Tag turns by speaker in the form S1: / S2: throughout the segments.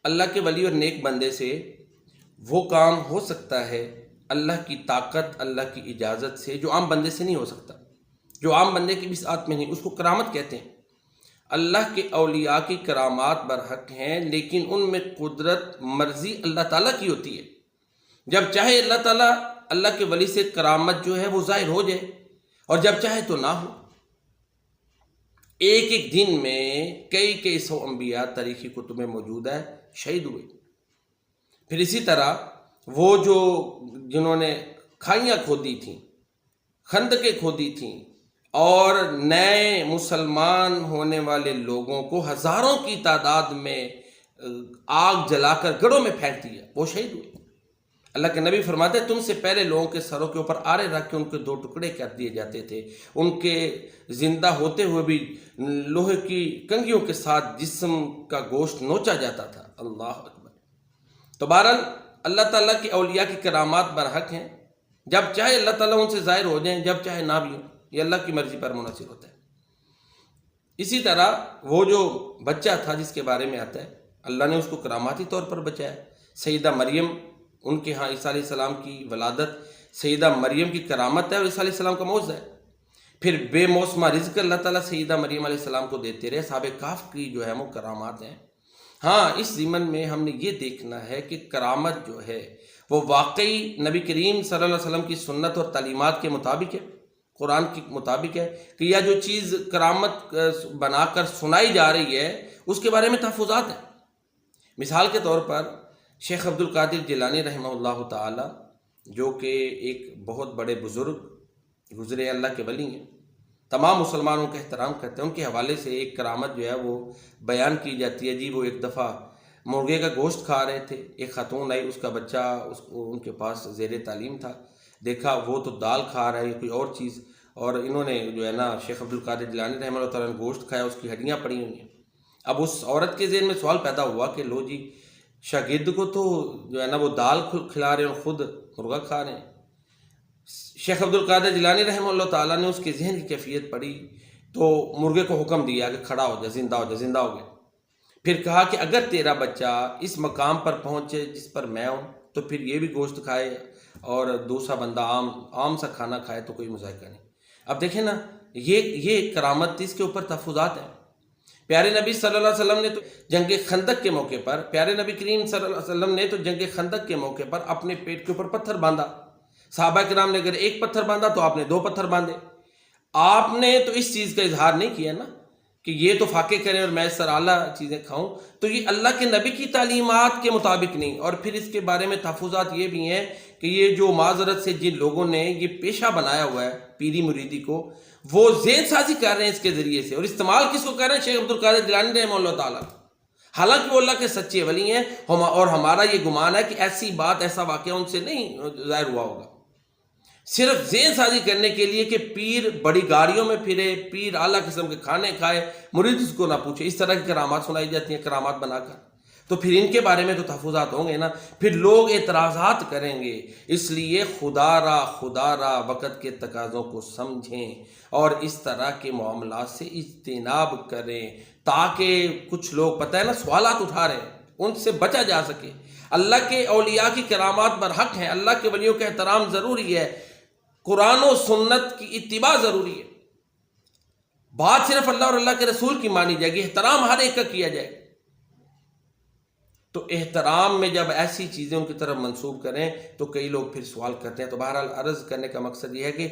S1: اللہ کے ولی اور نیک بندے سے وہ کام ہو سکتا ہے اللہ کی طاقت، اللہ کی اجازت سے، جو عام بندے سے نہیں ہو سکتا، جو عام بندے کی بھی ساتھ میں نہیں، اس کو کرامت کہتے ہیں۔ اللہ کے اولیاء کی کرامات برحق ہیں، لیکن ان میں قدرت مرضی اللہ تعالیٰ کی ہوتی ہے۔ جب چاہے اللہ تعالیٰ اللہ کے ولی سے کرامت جو ہے وہ ظاہر ہو جائے، اور جب چاہے تو نہ ہو۔ ایک ایک دن میں کئی سو انبیاء تاریخی کتب میں موجود ہے شہید ہوئے۔ پھر اسی طرح وہ جنہوں نے کھائیاں کھودی تھیں، خندقیں کھودی تھیں، اور نئے مسلمان ہونے والے لوگوں کو ہزاروں کی تعداد میں آگ جلا کر گڑھوں میں پھینک دیا، وہ شہید ہوئے۔ اللہ کے نبی فرماتے ہیں تم سے پہلے لوگوں کے سروں کے اوپر آرے رکھ کے ان کے 2 ٹکڑے کر دیے جاتے تھے، ان کے زندہ ہوتے ہوئے بھی لوہے کی کنگھیوں کے ساتھ جسم کا گوشت نوچا جاتا تھا۔ اللہ اکبر۔ تو بہرحال اللہ تعالیٰ کی اولیاء کی کرامات برحق ہیں، جب چاہے اللہ تعالیٰ ان سے ظاہر ہو جائیں، جب چاہے نہ بھی ہو، یہ اللہ کی مرضی پر منحصر ہوتا ہے۔ اسی طرح وہ جو بچہ تھا جس کے بارے میں آتا ہے، اللہ نے اس کو کراماتی طور پر بچایا۔ سیدہ مریم، ان کے ہاں عیسیٰ علیہ السلام کی ولادت سیدہ مریم کی کرامت ہے اور عیسیٰ علیہ السلام کا معجزہ ہے۔ پھر بے موسمہ رزق اللہ تعالیٰ سیدہ مریم علیہ السلام کو دیتے رہے۔ اصحاب کہف کی جو ہے وہ کرامات ہیں۔ ہاں، اس ضمن میں ہم نے یہ دیکھنا ہے کہ کرامت جو ہے وہ واقعی نبی کریم صلی اللہ علیہ وسلم کی سنت اور تعلیمات کے مطابق ہے، قرآن کے مطابق ہے، کہ یا جو چیز کرامت بنا کر سنائی جا رہی ہے اس کے بارے میں تحفظات ہیں۔ مثال کے طور پر شیخ عبد القادر جیلانی رحمہ اللہ تعالی، جو کہ ایک بہت بڑے بزرگ گزرے اللہ کے ولی ہیں، تمام مسلمانوں کا احترام کرتے ہیں، ان کے حوالے سے ایک کرامت جو ہے وہ بیان کی جاتی ہے۔ جی وہ ایک دفعہ مرغے کا گوشت کھا رہے تھے، ایک خاتون آئی، اس کا بچہ ان کے پاس زیر تعلیم تھا، دیکھا وہ تو دال کھا رہا ہے کوئی اور چیز، اور انہوں نے جو ہے نا شیخ عبد القادر جیلانی رحمہ اللہ تعالیٰ نے گوشت کھایا، اس کی ہڈیاں پڑی ہوئی ہیں۔ اب اس عورت کے ذہن میں سوال پیدا ہوا کہ لو جی، شاگرد کو تو جو ہے نا وہ دال کھلا رہے ہیں اور خود مرغا کھا رہے ہیں۔ شیخ عبد القادر جیلانی رحمہ اللہ تعالیٰ نے اس کے ذہن کی کیفیت پڑھی تو مرغے کو حکم دیا کہ کھڑا ہو جا، زندہ ہو جا، زندہ ہو گیا۔ پھر کہا کہ اگر تیرا بچہ اس مقام پر پہنچے جس پر میں ہوں تو پھر یہ بھی گوشت کھائے اور دوسرا بندہ عام سا کھانا کھائے تو کوئی مذائقہ نہیں۔ اب دیکھیں نا، یہ کرامت اس کے اوپر تحفظات ہیں۔ پیارے نبی صلی اللہ علیہ وسلم نے تو جنگ خندق کے موقع پر، پیارے نبی کریم صلی اللہ علیہ وسلم نے تو جنگ خندق کے موقع پر اپنے پیٹ کے اوپر پتھر باندھا۔ صحابہ کرام نے اگر 1 پتھر باندھا تو آپ نے 2 پتھر باندھے۔ آپ نے تو اس چیز کا اظہار نہیں کیا نا کہ یہ تو فاقے کریں اور میں سر اعلیٰ چیزیں کھاؤں، تو یہ اللہ کے نبی کی تعلیمات کے مطابق نہیں۔ اور پھر اس کے بارے میں تحفظات یہ بھی ہیں کہ یہ جو معذرت سے جن لوگوں نے یہ پیشہ بنایا ہوا ہے پیری مریدی کو، وہ ذہن سازی کر رہے ہیں اس کے ذریعے سے، اور استعمال کس کو کر رہے ہیں؟ شیخ عبد القادر جیلانی رحمہ اللہ تعالیٰ۔ حالانکہ وہ اللہ کے سچے ولی ہیں، اور ہمارا یہ گمان ہے کہ ایسی بات، ایسا واقعہ ان سے نہیں ظاہر ہوا ہوگا۔ صرف ذہن سازی کرنے کے لیے کہ پیر بڑی گاڑیوں میں پھرے، پیر اعلیٰ قسم کے کھانے کھائے، مرید اس کو نہ پوچھے، اس طرح کی کرامات سنائی جاتی ہیں کرامات بنا کر، تو پھر ان کے بارے میں تو تحفظات ہوں گے نا، پھر لوگ اعتراضات کریں گے۔ اس لیے خدا را وقت کے تقاضوں کو سمجھیں اور اس طرح کے معاملات سے اجتناب کریں، تاکہ کچھ لوگ پتہ ہے نا سوالات اٹھا رہے ہیں ان سے بچا جا سکے۔ اللہ کے اولیاء کی کرامات برحق ہیں، اللہ کے ولیوں کا احترام ضروری ہے، قرآن و سنت کی اتباع ضروری ہے۔ بات صرف اللہ اور اللہ کے رسول کی مانی جائے گی، احترام ہر ایک کا کیا جائے گا۔ تو احترام میں جب ایسی چیزیں ان کی طرف منسوب کریں تو کئی لوگ پھر سوال کرتے ہیں۔ تو بہرحال عرض کرنے کا مقصد یہ ہے کہ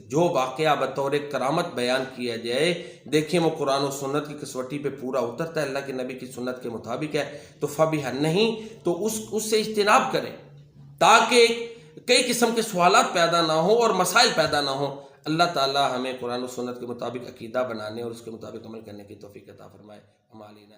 S1: جو واقعہ بطور کرامت بیان کیا جائے، دیکھیں وہ قرآن و سنت کی کسوٹی پہ پورا اترتا ہے، اللہ کے نبی کی سنت کے مطابق ہے تو فبیہ، نہیں تو اس سے اجتناب کریں، تاکہ کئی قسم کے سوالات پیدا نہ ہوں اور مسائل پیدا نہ ہوں۔ اللہ تعالی ہمیں قرآن و سنت کے مطابق عقیدہ بنانے اور اس کے مطابق عمل کرنے کی توفیق عطا فرمائے۔ ہم علینا